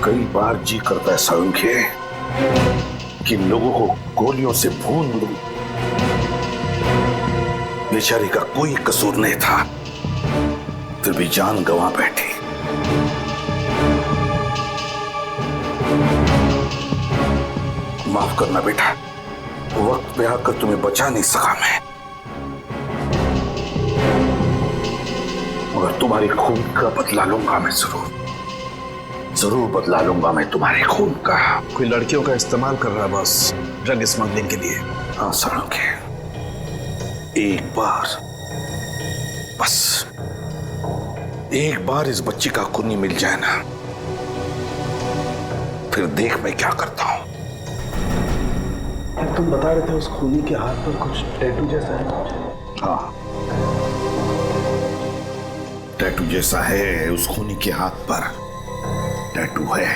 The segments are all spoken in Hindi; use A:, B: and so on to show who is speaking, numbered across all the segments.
A: कई बार जी करता है संख्य कि लोगों को गोलियों से भून दूं। बेचारी का कोई कसूर नहीं था, फिर भी जान गंवा बैठी। माफ करना बेटा, वक्त पे आकर तुम्हें बचा नहीं सका मैं, मगर तुम्हारे खून का बदला लूंगा मैं, जरूर बदला लूंगा मैं तुम्हारे खून का।
B: कोई लड़कियों का इस्तेमाल कर रहा है बस, ड्रग स्मगलिंग के लिए।
A: हाँ सारंगी, एक बार, बस एक बार इस बच्ची का खूनी मिल जाए ना, फिर देख मैं क्या करता हूं।
B: तुम बता रहे थे उस खूनी के हाथ पर कुछ टैटू जैसा है।
A: हाँ, टैटू जैसा है उस खूनी के हाथ पर, टैटू है।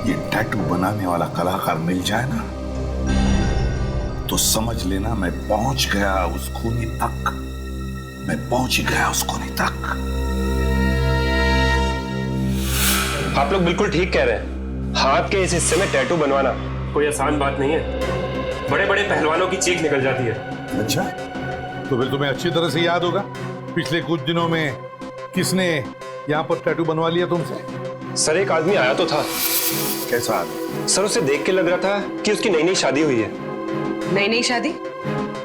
A: ये टैटू बनाने वाला कलाकार मिल जाए ना, तो समझ लेना मैं पहुंच गया उस खूनी तक, मैं पहुंच ही गया उस खूनी तक।
C: आप लोग बिल्कुल ठीक कह रहे हैं। हाथ के इस हिस्से में टैटू बनवाना कोई आसान बात नहीं है। बड़े बड़े पहलवानों की चीख निकल जाती है।
A: अच्छा,
D: तो फिर तुम्हें अच्छी तरह से याद होगा पिछले कुछ दिनों में किसने यहाँ पर टैटू बनवा लिया तुमसे।
C: सर एक आदमी आया तो था।
A: कैसा आदमी?
C: सर उसे देख के लग रहा था कि उसकी नई नई शादी हुई है।
E: नई नई शादी?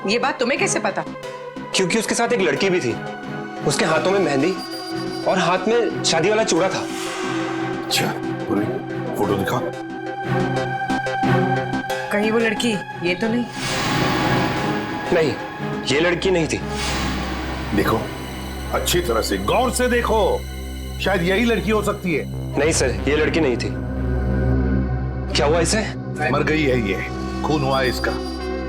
E: ये बात तुम्हें कैसे पता?
C: क्योंकि उसके साथ एक लड़की भी थी। उसके हाथों में मेहंदी और हाथ में शादी वाला चूड़ा था।
A: अच्छा, पूरी फोटो दिखा।
E: कहीं वो लड़की ये तो नहीं?
C: नहीं, ये लड़की नहीं थी।
A: देखो,
D: अच्छी तरह से गौर से देखो, शायद यही लड़की हो सकती है।
C: नहीं सर, ये लड़की नहीं थी। क्या हुआ इसे?
D: मर गई है ये, खून हुआ है इसका।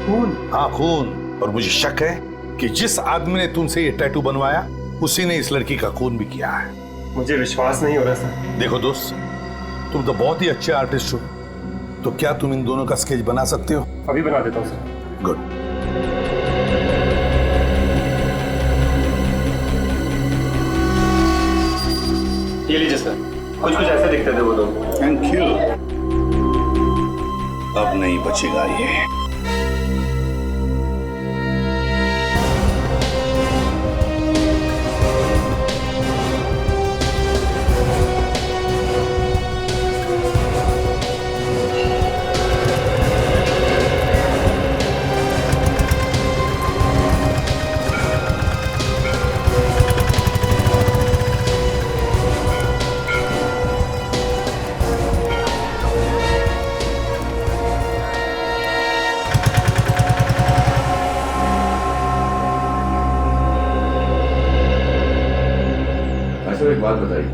E: खून?
D: हाँ खून। और मुझे शक है कि जिस आदमी ने तुमसे ये टैटू बनवाया उसी ने इस लड़की का खून भी किया है।
C: मुझे विश्वास नहीं हो रहा सर।
D: देखो दोस्त, तुम तो बहुत ही अच्छे आर्टिस्ट हो, तो क्या तुम इन दोनों का स्केच बना सकते हो?
C: अभी बना देता हूँ सर।
D: गुड।
C: ये लीजिए सर, कुछ कुछ ऐसे दिखते थे वो लोग।
A: Thank you. अब नहीं बचेगा ये।
F: एक बात बताइए,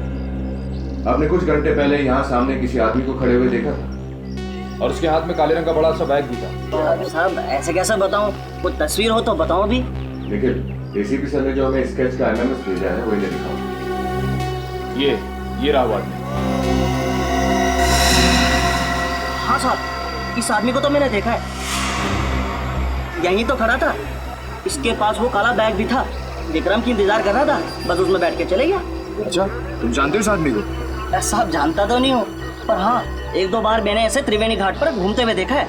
F: आपने कुछ घंटे पहले यहाँ सामने किसी आदमी को खड़े हुए देखा था और उसके हाथ में काले रंग का बड़ा सा बैग भी था।
G: साहब ऐसे कैसे बताऊं, कोई तस्वीर हो तो बताओ अभी।
F: लेकिन एसीपी सर ने जो हमें स्केच का एमएमएस भेजा है वही दिखाओ। ये रहा वो आदमी।
G: हाँ साहब, इस आदमी को तो मैंने देखा है, यहीं तो खड़ा था। इसके पास वो काला बैग भी था। विक्रम की इंतजार कर रहा था, बस उसमें बैठ के चले गया।
F: अच्छा, तुम जानते हो इस आदमी को?
G: साहब जानता तो नहीं हूँ, पर हाँ एक दो बार मैंने ऐसे त्रिवेणी घाट पर घूमते हुए देखा है।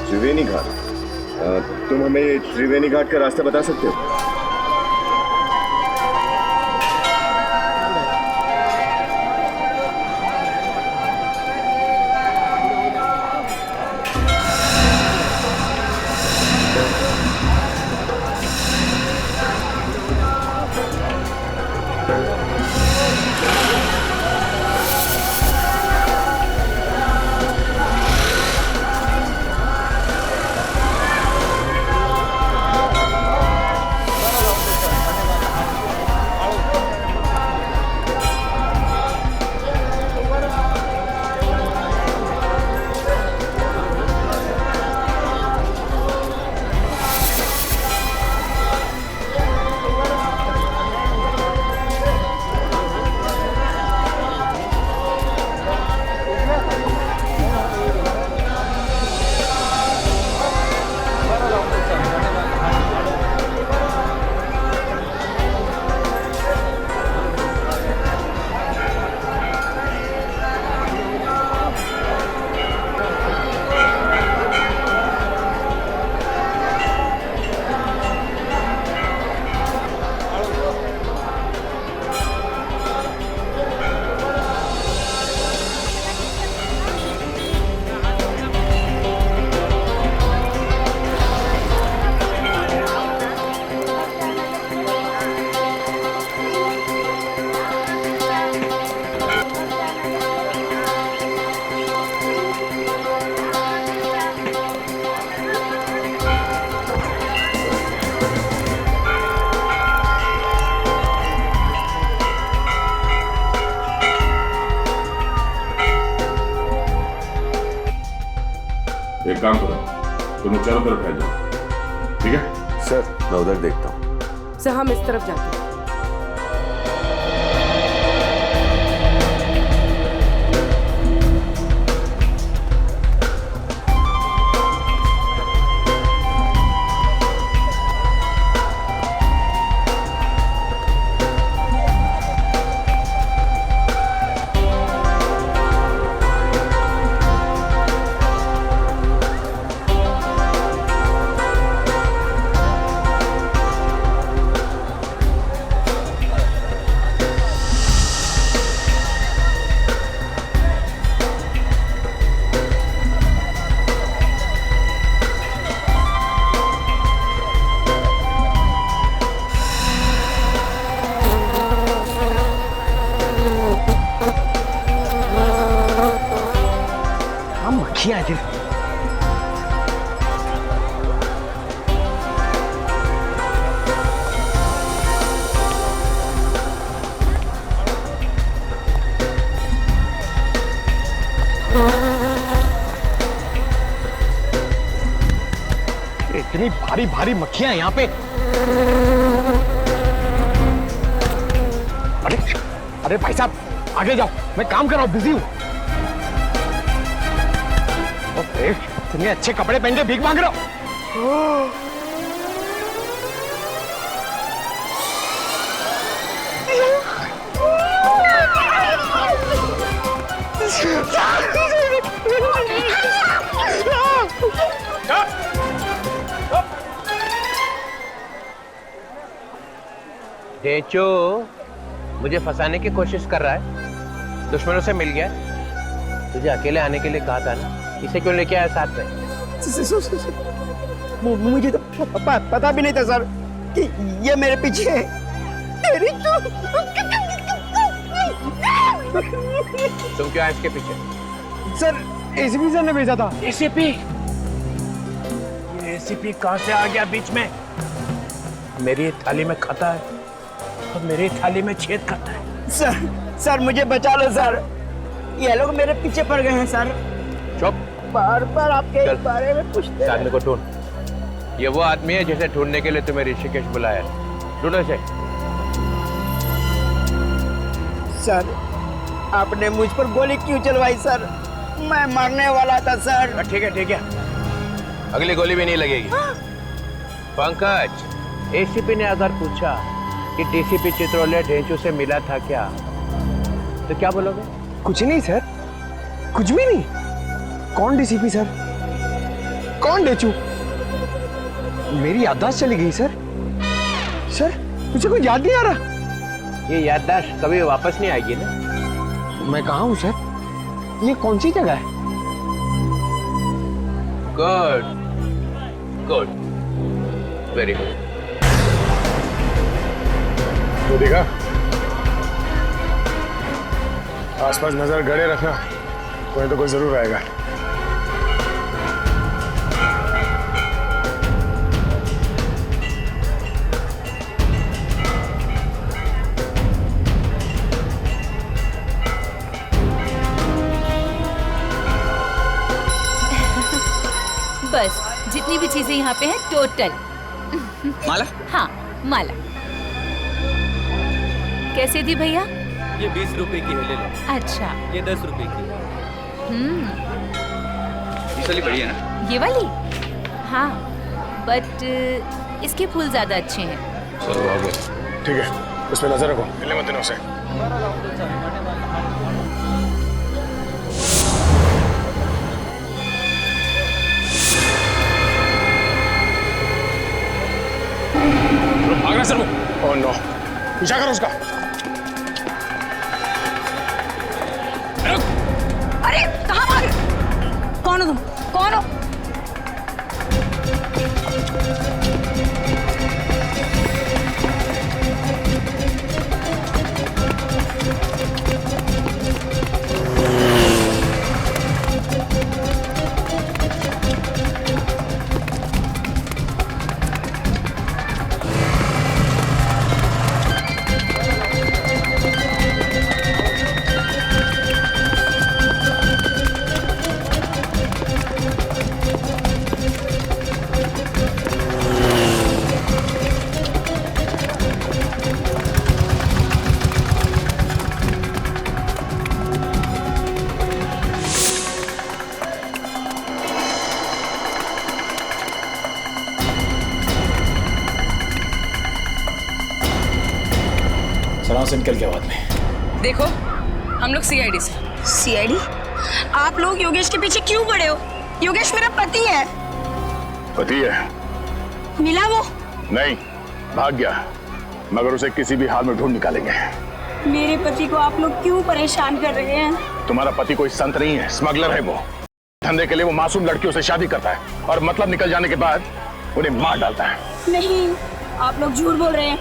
F: त्रिवेणी घाट? तुम हमें त्रिवेणी घाट का रास्ता बता सकते हो? एक काम करो, तुम लोग चारों तरफ फैल जाओ, ठीक है?
H: सर मैं उधर देखता हूँ।
I: सर हम इस तरफ जाते हैं।
G: मक्खियाँ हैं। इतनी भारी भारी मक्खियां यहाँ पे। अरे अरे भाई साहब आगे जाओ, मैं काम कर रहा हूँ, बिजी हूँ। इतने अच्छे कपड़े पहन के भीख मांग रहे हो।
J: डेचो मुझे फंसाने की कोशिश कर रहा है, दुश्मनों से मिल गया। तुझे अकेले आने के लिए कहा था ना, इसे क्यों लेके आया साथ में?
G: मुझे तो पता भी नहीं था सर कि ये मेरे पीछे है। तेरी
J: तुम क्यों आए इसके पीछे?
G: सर एसीपी सर ने भेजा था।
J: एसीपी? ये एसीपी कहां से आ गया बीच में? मेरी थाली में खाता है और मेरी थाली में छेद करता है।
G: सर मुझे बचा लो सर, ये लोग मेरे पीछे पड़ गए हैं सर।
J: चुप।
G: बार बार आपके बारे में पूछते हैं।
J: आदमी को ढूंढ। ये वो आदमी है जिसे ढूंढने के लिए तुम्हें ऋषिकेश बुलाया। ढूंढो इसे।
G: सर आपने मुझ पर गोली क्यों चलवाई सर? मैं मारने वाला था सर।
J: ठीक है, अगली गोली भी नहीं लगेगी। पंकज, एसीपी ने अगर पूछा कि डीसीपी चित्रोले ढेंचू से मिला था क्या, तो क्या बोलोगे?
G: कुछ नहीं सर, कुछ भी नहीं। कौन डीसीपी सर? कौन डेचू? मेरी याददाश्त चली गई सर। सर मुझे कोई याद नहीं आ रहा।
J: ये याददाश्त कभी वापस नहीं आएगी ना।
G: मैं कहाँ हूँ सर? ये कौन सी जगह है?
J: Good, very good.
B: तो देखा, आसपास नजर गड़े रखना, कोई तो कोई जरूर आएगा।
K: बस जितनी भी चीजें यहाँ पे हैं टोटल।
G: माला?
K: हाँ माला। कैसे दी भैया?
L: ये 20 रुपए की है, ले लो।
K: अच्छा।
L: ये 10 रुपए की है।
K: इस वाली बढ़िया ना? ये वाली? हाँ, बट इसके फूल ज्यादा अच्छे हैं।
B: चलो आगे। ठीक है, उस पर नजर रखो, मिलने मत देना उसे।
F: भाग रहा सर वो।
B: ओह नो, पीछा करो उसका।
E: अरे कहाँ भाग? कौन हो तुम? कौन हो?
B: से निकल गया बाद में।
E: देखो, हम लोग सीआईडी से।
I: सीआईडी? आप लोग योगेश के पीछे क्यों पड़े हो? योगेश मेरा पति है।
A: पति है?
I: मिला वो?
A: नहीं, भाग गया, मगर उसे किसी भी हाल में ढूंढ निकालेंगे।
I: मेरे पति को आप लोग क्यों परेशान कर रहे हैं?
A: तुम्हारा पति कोई संत नहीं है, स्मगलर है। वो धंधे के लिए वो मासूम लड़कियों से शादी करता है और मतलब निकल जाने के बाद उन्हें मार डालता है।
I: नहीं, आप लोग झूठ बोल रहे हैं,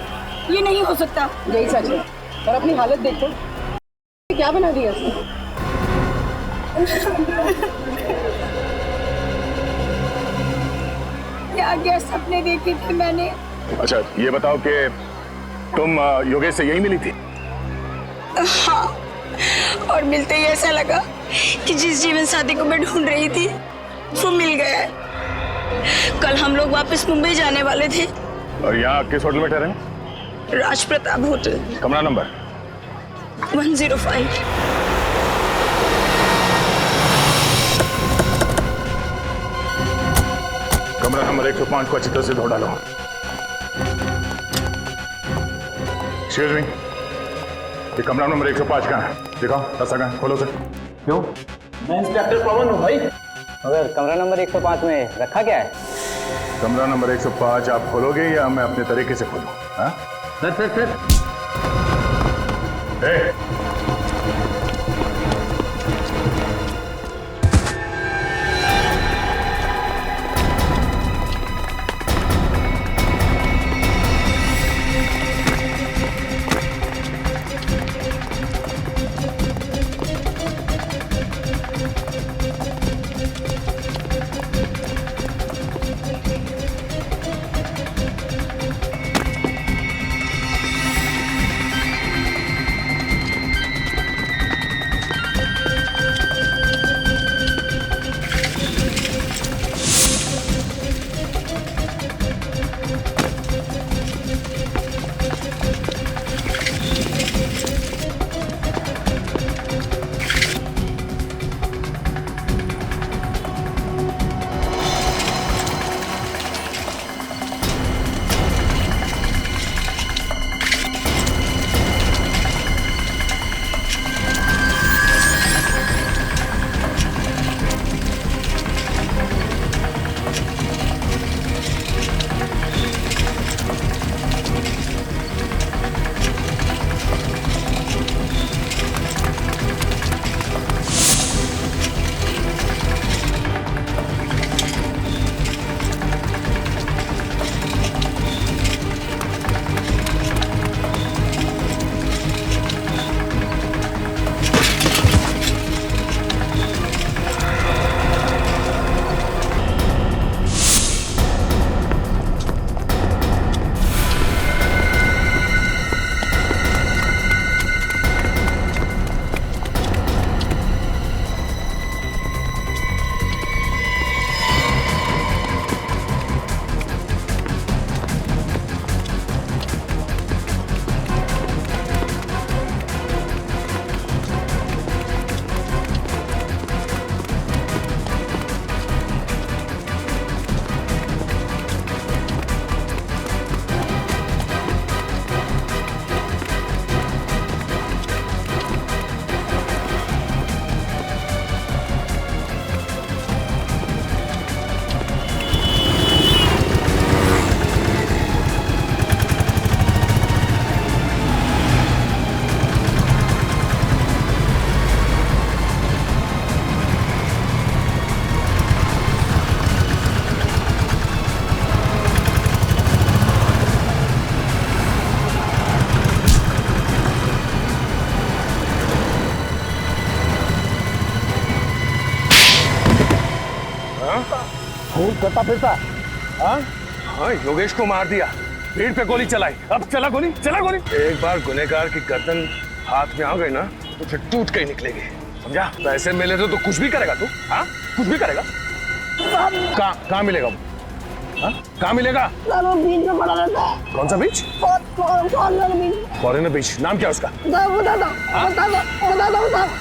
I: ये नहीं हो सकता।
E: यही सच है, और अपनी हालत देखो, क्या बना दिया उसने।
I: क्या क्या सपने देखे थे मैंने।
A: अच्छा, ये बताओ कि तुम योगेश से यही मिली थी?
I: हाँ, और मिलते ही ऐसा लगा कि जिस जीवन साथी को मैं ढूंढ रही थी वो मिल गया है। कल हम लोग वापस मुंबई जाने वाले थे।
A: और यहाँ किस होटल में ठहरे?
I: राज प्रताप होटल,
A: कमरा नंबर
I: 105।
A: कमरा नंबर 105 को अच्छी तरह से धो डालो। एक्सक्यूज मी, ये कमरा नंबर 105 कहाँ है? दिखाओ, दस्ता कहाँ है? खोलो सर।
G: क्यों?
B: मैं इंस्पेक्टर पवन हूँ भाई।
G: मगर कमरा नंबर 105 में रखा क्या है?
A: कमरा नंबर 105 आप खोलोगे या मैं अपने तरीके से खोलूं? हाँ?
G: सर
A: ए,
G: करता फिरता।
D: हाँ, योगेश को मार दिया, भीड़ पे गोली चलाई, अब चला गोली। एक बार गुनहगार की गर्दन हाथ में आ गई ना तो फिर टूट के ही निकलेगी, समझा? पैसे मिले तो कुछ भी करेगा तू। हाँ, कुछ भी करेगा। कहाँ मिलेगा वो? हाँ, कहाँ मिलेगा?
I: बीच में पड़ा रहता है।
D: कौन सा बीच? फॉरेनर बीच। नाम क्या है उसका?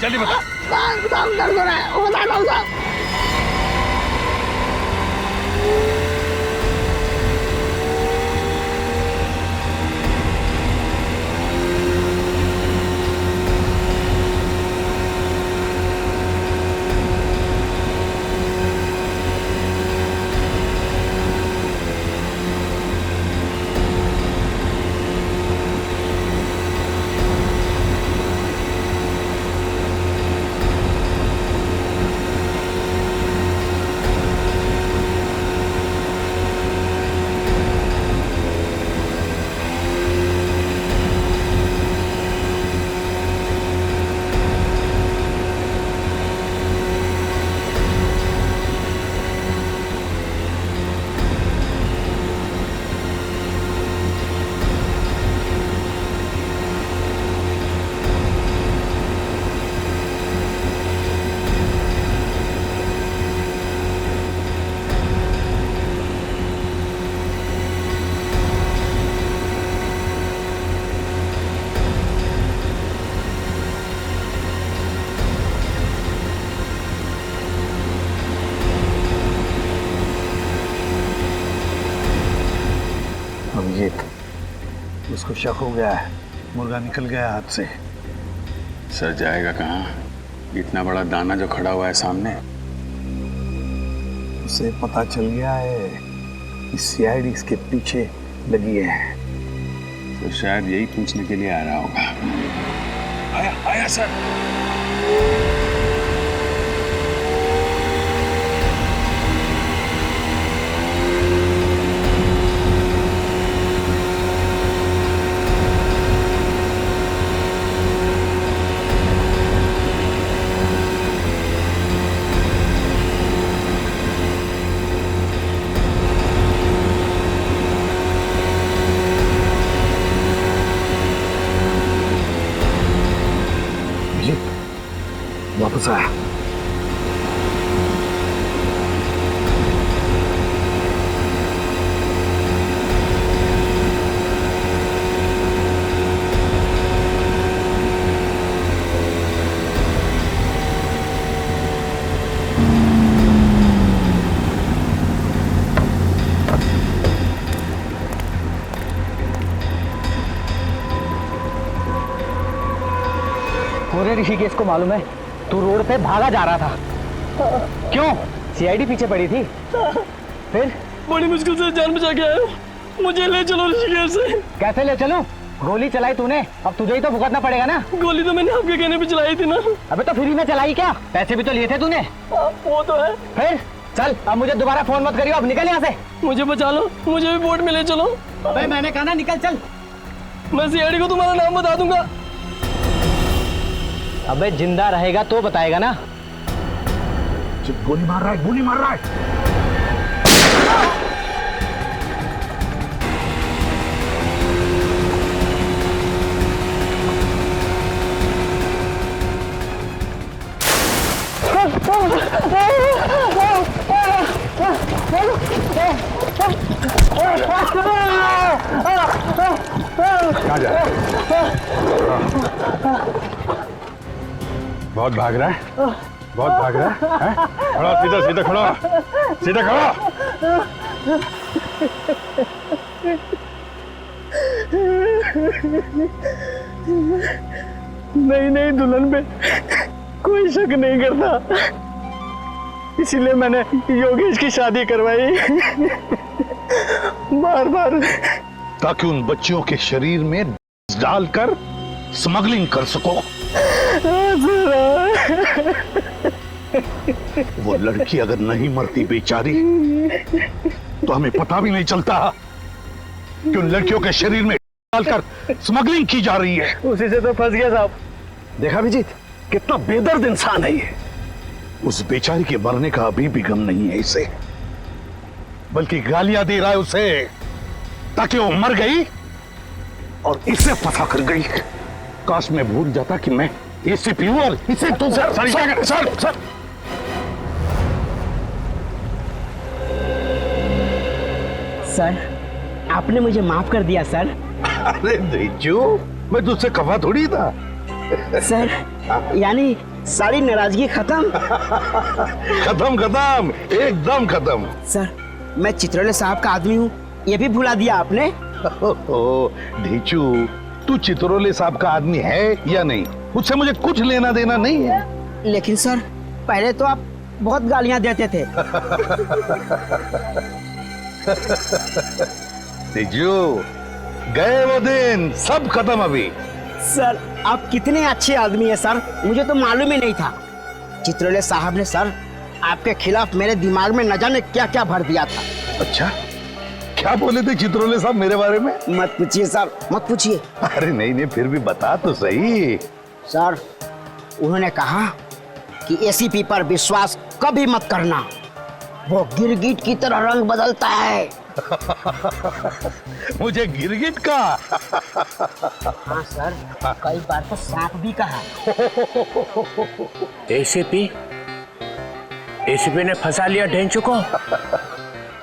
D: जल्दी बता।
A: उसको शक हो गया है, मुर्गा निकल गया हाथ से।
B: सर जाएगा कहाँ? इतना बड़ा दाना जो खड़ा हुआ है सामने।
A: उसे पता चल गया है कि सीआईडी इसके पीछे लगी है,
B: तो शायद यही पूछने के लिए आ रहा होगा। आया आया सर।
A: वापस आया।
G: पूरे ऋषिकेश को मालूम है तू रोड पे भागा जा रहा था। क्यों? सीआईडी पीछे पड़ी थी। फिर
M: बड़ी मुश्किल से जान बचा के आया हूँ, मुझे ले चलो ऋषिकेश से।
G: कैसे ले चलूं? गोली चलाई तूने, अब तुझे ही तो भुगतना पड़ेगा ना।
M: गोली तो मैंने आपके कहने पे चलाई थी ना।
G: अबे तो फ्री में चलाई क्या? पैसे भी तो लिए थे तूने।
M: वो तो है।
G: फिर चल, अब मुझे दोबारा फोन मत करियो, अब निकल यहाँ से।
M: मुझे बचा लो, मुझे भी बोर्ड में ले चलो।
G: अबे मैंने कहा ना निकल, चल।
M: मैं सीआईडी को तुम्हारा नाम बता दूंगा।
G: अबे जिंदा रहेगा तो बताएगा ना।
A: गोली मार रहा है, गोली मार रहा है।
B: कहाँ जा रहा है? बहुत भाग रहा है, बहुत भाग रहा है, हैं? खड़ा, सीधा सीधा खड़ा, सीधा खड़ा।
M: नहीं नहीं, दुल्हन पे कोई शक नहीं करता, इसीलिए मैंने योगेश की शादी करवाई। बार बार
A: ताकि उन बच्चियों के शरीर में डालकर स्मगलिंग कर सको। वो लड़की अगर नहीं मरती बेचारी, तो हमें पता भी नहीं चलता कि उन लड़कियों के शरीर में डालकर स्मगलिंग की जा रही है।
M: उसी से तो फंस गया साहब।
A: देखा अभिजीत, कितना बेदर्द इंसान है ये। उस बेचारी के मरने का अभी भी गम नहीं है इसे, बल्कि गालियां दे रहा है उसे ताकि वो मर गई और इसे फंसा कर गई। काश मैं भूल जाता कि मैं एसीपी हूं और इसे तो सर।
G: सर, आपने मुझे माफ कर दिया सर।
A: अरे देजू, मैं तुझसे खफा थोड़ी था।
G: सर, यानी सारी नाराजगी खत्म।
A: खत्म, एकदम खत्म।
G: सर, मैं चित्रौले साहब का आदमी हूँ, ये भी भुला दिया आपने।
A: ढीचू, तू चित्रौले साहब का आदमी है या नहीं, उससे मुझे कुछ लेना देना नहीं है।
G: लेकिन सर, पहले तो आप बहुत गालियां देते थे।
A: ढीचू, गए वो दिन, सब खत्म अभी।
G: सर, आप कितने अच्छे आदमी हैं सर, मुझे तो मालूम ही नहीं था। चित्रौले साहब ने सर आपके खिलाफ मेरे दिमाग में न जाने क्या क्या भर दिया था।
A: अच्छा, क्या बोले थे चित्रौले साहब मेरे बारे में?
G: मत पूछिए सर, मत पूछिए।
A: अरे नहीं, फिर भी बता तो सही।
G: सर, उन्होंने कहा कि एसीपी पर विश्वास कभी मत करना, वो गिरगिट की तरह रंग बदलता है।
A: मुझे गिरगिट का?
G: हाँ सर, कई बार तो सांप भी कहा।
J: एसीपी ने फंसा लिया ढेंचू को।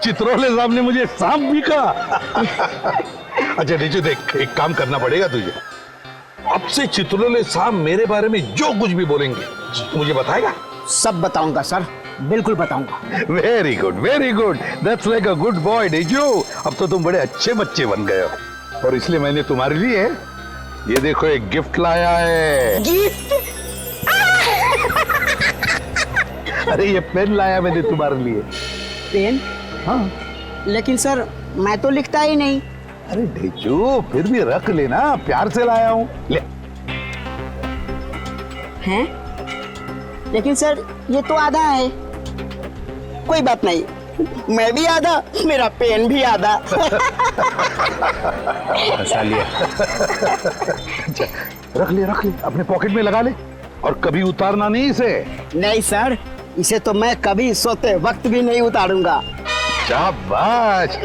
A: चित्रौले साहब ने मुझे सांप भी कहा। अच्छा नीचू, देख, एक काम करना पड़ेगा तुझे। अब से चित्रौले साहब मेरे बारे में जो कुछ भी बोलेंगे तो मुझे बताएगा?
G: सब बताऊंगा सर, बिल्कुल बताऊंगा।
A: Very good, that's like a good boy नीचू। अब तो तुम बड़े अच्छे बच्चे बन गए हो। और इसलिए मैंने तुम्हारे लिए ये देखो एक गिफ्ट लाया है।
I: गिफ्ट?
A: अरे ये पेन लाया मैंने तुम्हारे लिए।
N: पेन?
A: हाँ।
N: लेकिन सर मैं तो लिखता ही नहीं।
A: अरे ढेचू फिर भी रख लेना, प्यार से लाया हूँ, ले।
N: हैं? लेकिन सर ये तो आधा है। कोई बात नहीं, मैं भी आधा, मेरा पेन भी आधा।
J: हंसा लिया।
A: रख ले अपने पॉकेट में लगा ले और कभी उतारना नहीं इसे।
N: नहीं सर, इसे तो मैं कभी सोते वक्त भी नहीं उतारूंगा।
A: शाबाश।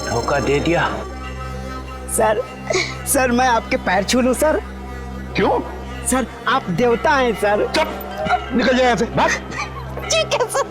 J: धोखा दे दिया।
N: सर मैं आपके पैर छू लूं सर?
A: क्यों?
N: सर आप देवता हैं सर।
A: चुप, निकल जाए यहाँ से, भाग।
N: ठीक है सर।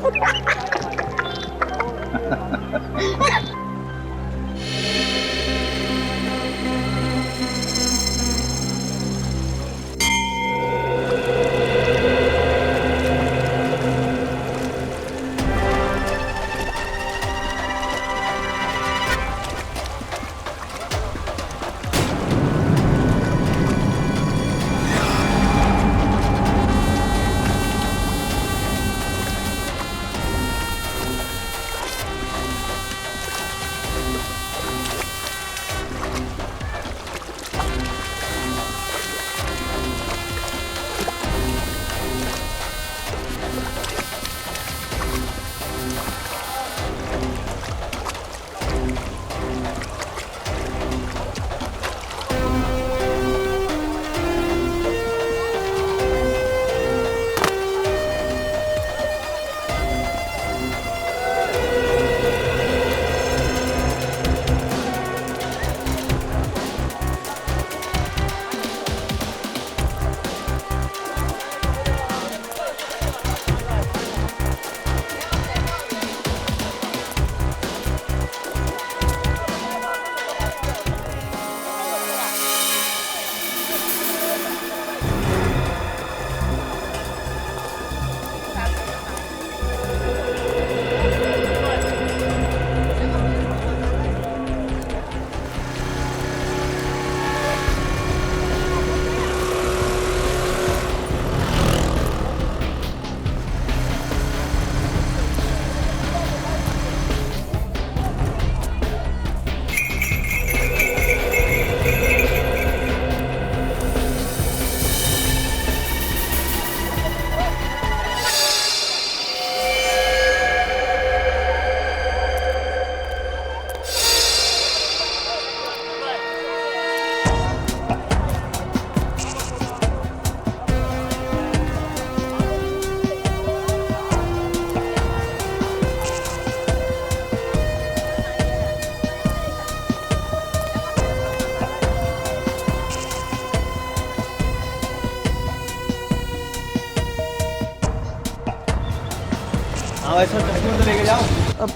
G: ऐसा चश्मे तो लेके जाओ।
N: अब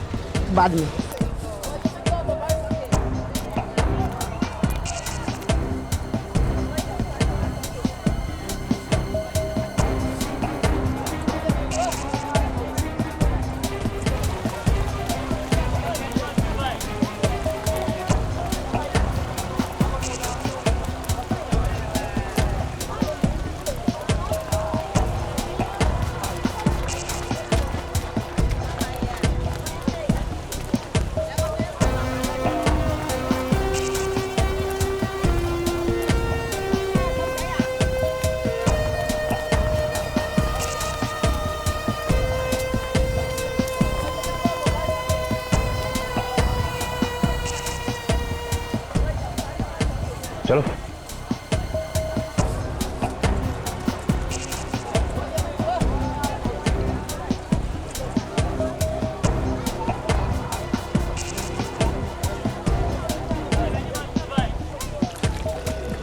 N: बाद में।
J: चलो।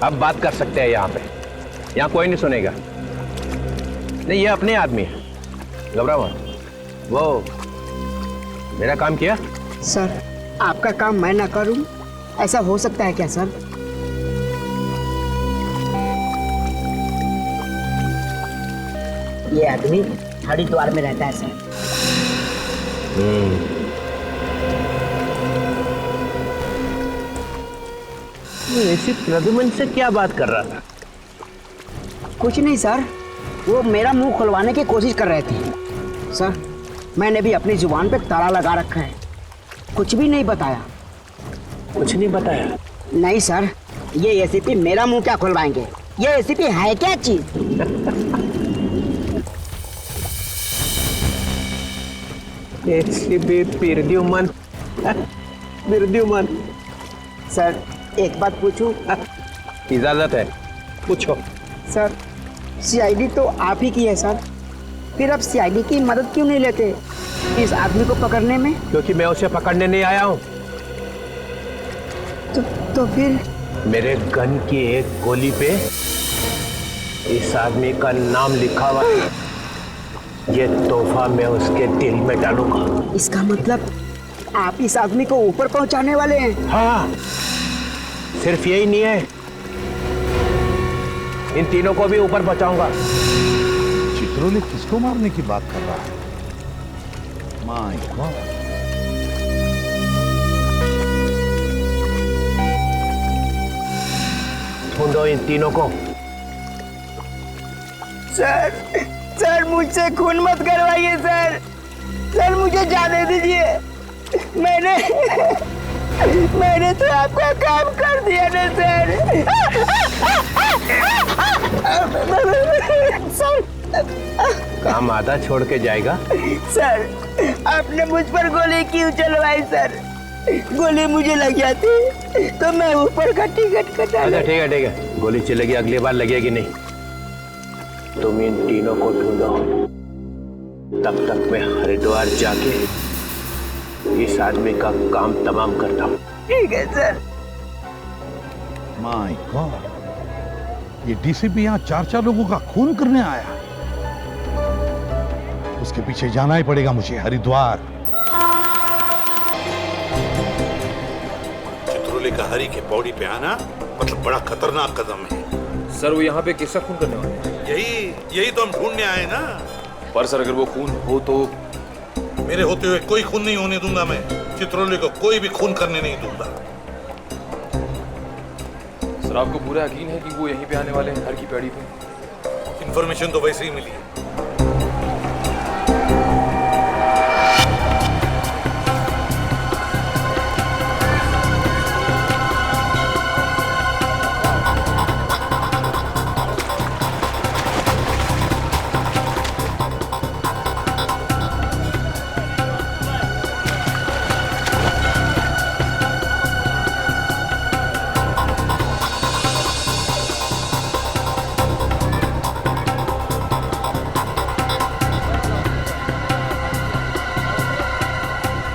J: अब बात कर सकते हैं यहाँ पे, यहाँ कोई नहीं सुनेगा। नहीं, ये अपने आदमी है, घबरा मत। वो मेरा काम किया।
N: सर आपका काम मैं ना करूं, ऐसा हो सकता है क्या सर? ये आदमी हरिद्वार में रहता है सर।
J: ऐसी प्रद्युमन से क्या बात कर रहा था?
N: कुछ नहीं सर, वो मेरा मुंह खुलवाने की कोशिश कर रहे थे। सर मैंने भी अपनी जुबान पे ताला लगा रखा है, कुछ भी नहीं बताया।
J: कुछ नहीं बताया?
N: नहीं सर, ये एसीपी मेरा मुंह क्या खुलवाएंगे? ये एसीपी है क्या चीज?
J: एसीपी प्रद्युमन। प्रद्युमन।
N: सर एक बात पूछूं?
J: इजाजत है, पूछो।
N: सर सीआईडी तो आप ही की है सर, फिर आप सीआईडी की मदद क्यों नहीं लेते इस आदमी को पकड़ने में?
J: क्योंकि मैं उसे पकड़ने नहीं आया हूँ।
N: तो फिर?
J: मेरे गन की एक गोली पे इस आदमी का नाम लिखा हुआ है। ये तोहफा मैं उसके दिल में डालूंगा।
N: इसका मतलब आप इस आदमी को ऊपर पहुंचाने वाले हैं?
J: हाँ, सिर्फ यही नहीं है, इन तीनों को भी ऊपर पहुंचाऊंगा।
A: चित्रोले किसको मारने की बात कर रहा है? My God.
J: ढूंढो इन तीनों को।
N: सर मुझसे खून मत करवाइए सर। सर मुझे जाने दीजिए। मैंने तो आपका काम कर दिया ना सर।
J: काम आधा छोड़ के जाएगा?
N: सर आपने मुझ पर गोली क्यों चलवाई सर? गोली मुझे लग जाती तो मैं ऊपर का टिकट कटा।
J: अच्छा ठीक है, गोली चलेगी, अगली बार लगेगी नहीं। तुम इन तीनों को ढूंढो, तब तक मैं हरिद्वार जाके इस आदमी का काम तमाम करता हूँ।
N: ठीक है सर।
A: माय गॉड, ये डीसीपी यहाँ 4 लोगों का खून करने आया। उसके पीछे जाना ही पड़ेगा मुझे, हरिद्वार। चित्रोले का हरि के पौड़ी पे आना मतलब बड़ा खतरनाक कदम है।
F: सर वो यहाँ पे किसका खून करने वाले हैं?
A: यही तो हम ढूंढने आए ना।
F: पर सर अगर वो खून हो तो?
A: मेरे होते हुए कोई खून नहीं होने दूंगा मैं। चित्रोले को कोई भी खून करने नहीं दूंगा।
F: सर आपको पूरा यकीन है कि वो यहीं पे आने वाले हैं, हर की पैड़ी पे?
A: इंफॉर्मेशन तो वैसे ही मिली है।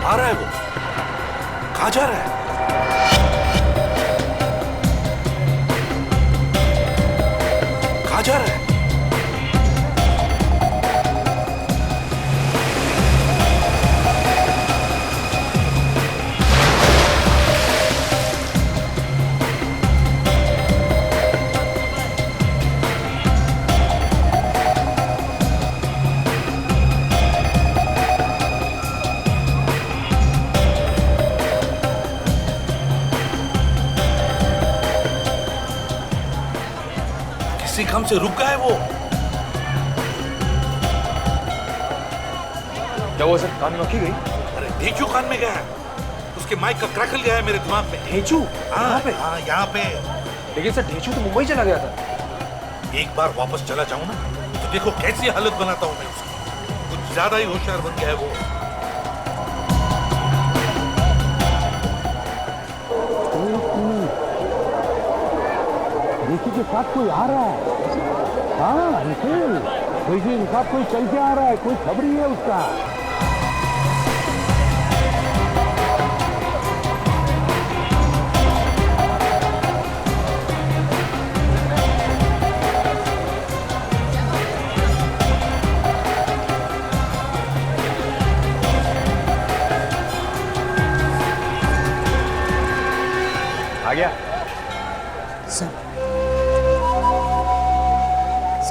A: आ रहा है वो, कहाँ जा रहा है? कहाँ जा रहा है? काम से रुक गया है वो।
F: क्या हुआ सर, कान में मक्खी गई?
A: अरे ढेंचू कान में गया है, उसके माइक का क्रैकल गया है मेरे दिमाग में।
F: ढेंचू?
A: हाँ यहाँ पे।
F: लेकिन सर ढेंचू तो मुंबई चला गया था।
A: एक बार वापस चला जाऊं ना तो देखो कैसी हालत बनाता हूं मैं उसकी। कुछ ज्यादा ही होशियार बन गया है वो।
M: ऋषि के साथ कोई आ रहा है। हाँ निखिल, ऋषि के साथ कोई चल के आ रहा है, कोई खबरी है उसका।
J: आ गया
N: सर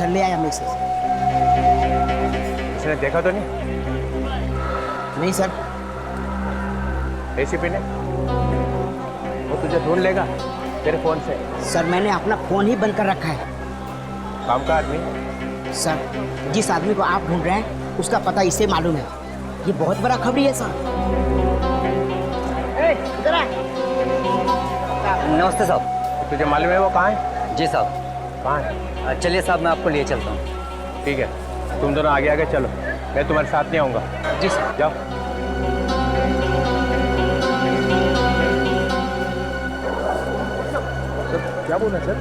N: ले आया मैसेज।
J: इसने देखा तो नहीं?
N: नहीं सर।
J: एसीपी ने? वो तुझे ढूंढ लेगा। तेरे फोन से?
N: सर मैंने अपना फोन ही बंद कर रखा है।
J: काम का आदमी?
N: सर जिस आदमी को आप ढूंढ रहे हैं उसका पता इसे मालूम है। ये बहुत बड़ा खबरी है सर। इधर आ।
O: नमस्ते साहब।
J: तुझे मालूम है वो कहाँ है?
O: जी साहब।
J: कहाँ है?
O: चलिए साहब मैं आपको लिए चलता हूँ।
J: ठीक है, तुम दोनों आगे आगे चलो, मैं तुम्हारे साथ नहीं आऊँगा।
O: जी सर।
J: जाओ।
B: सर क्या बोला सर?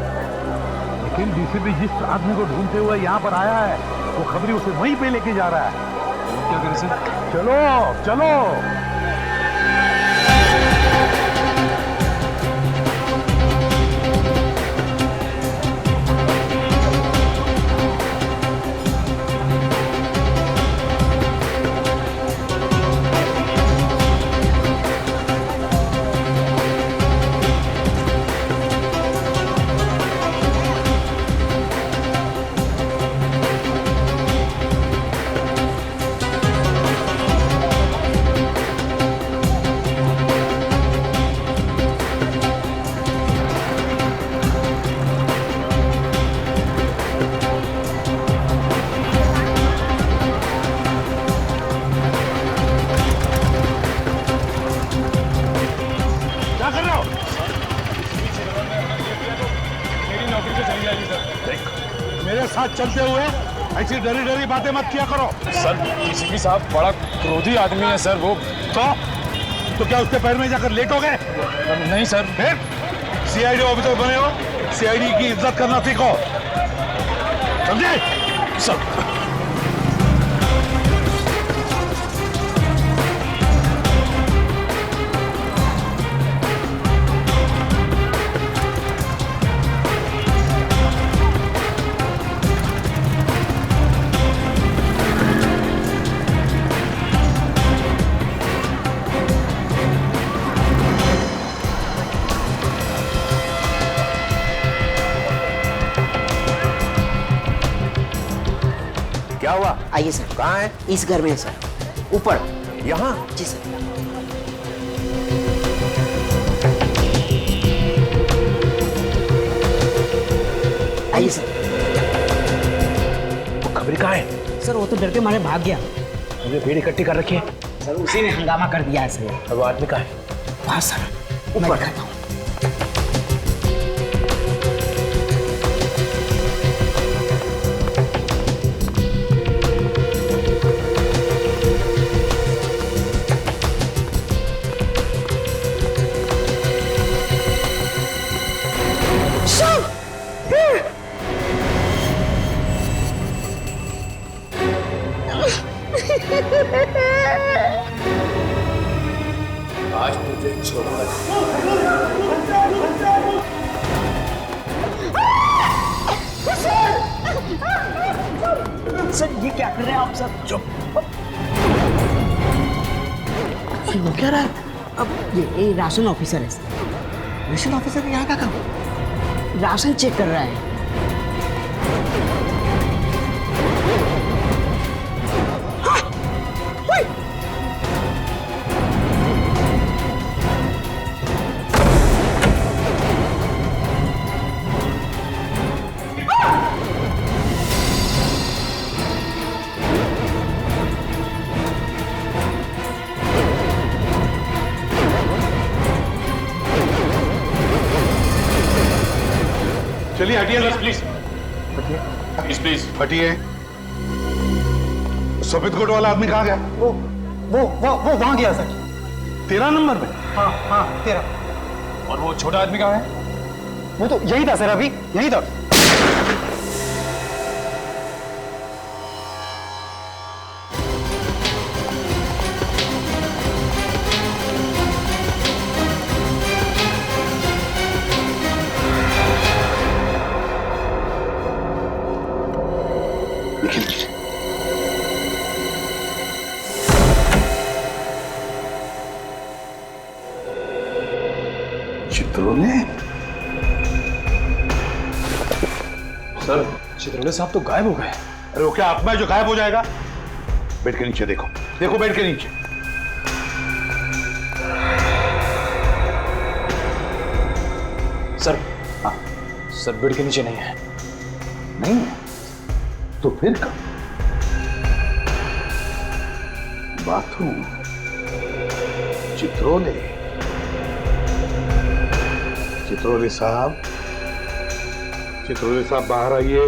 B: लेकिन डीसीपी जिस आदमी को ढूंढते हुए यहाँ पर आया है वो खबरी उसे वहीं पे लेके जा रहा है। क्या करें सर? चलो चलो। मेरे साथ चलते हुए ऐसी डरी डरी बातें मत किया करो।
D: सर डीसीपी साहब बड़ा क्रोधी आदमी है सर वो।
B: तो क्या उसके पैर में जाकर लेटोगे?
D: नहीं सर।
B: फिर सीआईडी ऑफिसर बने हो, सीआईडी की इज्जत करना सीखो, समझे?
D: सर
J: क्या हुआ?
N: आइए सर।
J: कहाँ है?
N: इस घर में है सर, ऊपर।
J: यहाँ?
N: जी सर। आइए सर।
J: वो खबरी कहाँ है?
N: सर वो तो डर के मारे भाग गया।
J: हमने भीड़ इकट्ठी कर रखी है।
N: सर उसी ने हंगामा कर दिया है सर।
J: अब वो आदमी कहाँ है?
N: वहाँ सर ऊपर खाता हूँ।
J: आज तुझे छोड़कर
N: सर ये क्या कर रहे हैं आप सर?
J: चुप।
N: वो क्या रहा है? अब ये राशन ऑफिसर है सर। राशन ऑफिसर यहाँ का काम? राशन चेक कर रहा है।
B: चलिए हटिए सर,
D: प्लीज प्लीज प्लीज
B: हटिए। सफेद कोट वाला आदमी कहाँ गया?
G: वो वहां गया सर।
B: 13 नंबर में?
G: हाँ हाँ 13।
D: और वो छोटा आदमी कहाँ है?
G: वो तो यही था सर, अभी यही था।
A: चित्रोले?
D: सर चित्रोले साहब तो गायब हो गए।
B: अरे वो क्या आत्मा है जो गायब हो जाएगा? बेड के नीचे देखो, देखो बेड के नीचे।
D: सर
C: सर बेड के नीचे नहीं है।
A: नहीं है तो फिर कब? बाथरूम, चित्रोले। चित्रोले साहब बाहर आइए।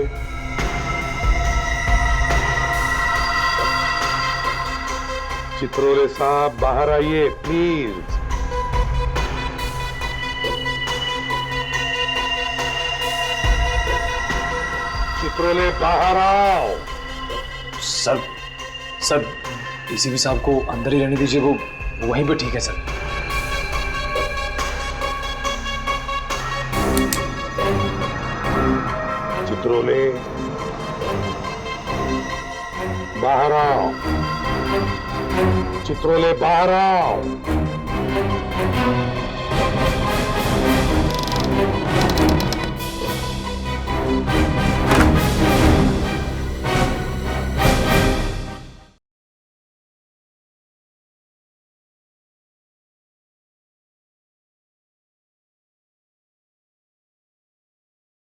A: चित्रोले साहब बाहर आइए प्लीज। चित्रोले बाहर आओ।
C: सर डीसीपी साहब को अंदर ही रहने दीजिए, वो वहीं पे ठीक है सर।
A: चित्रोले बाहर आओ। चित्रोले बाहर आओ।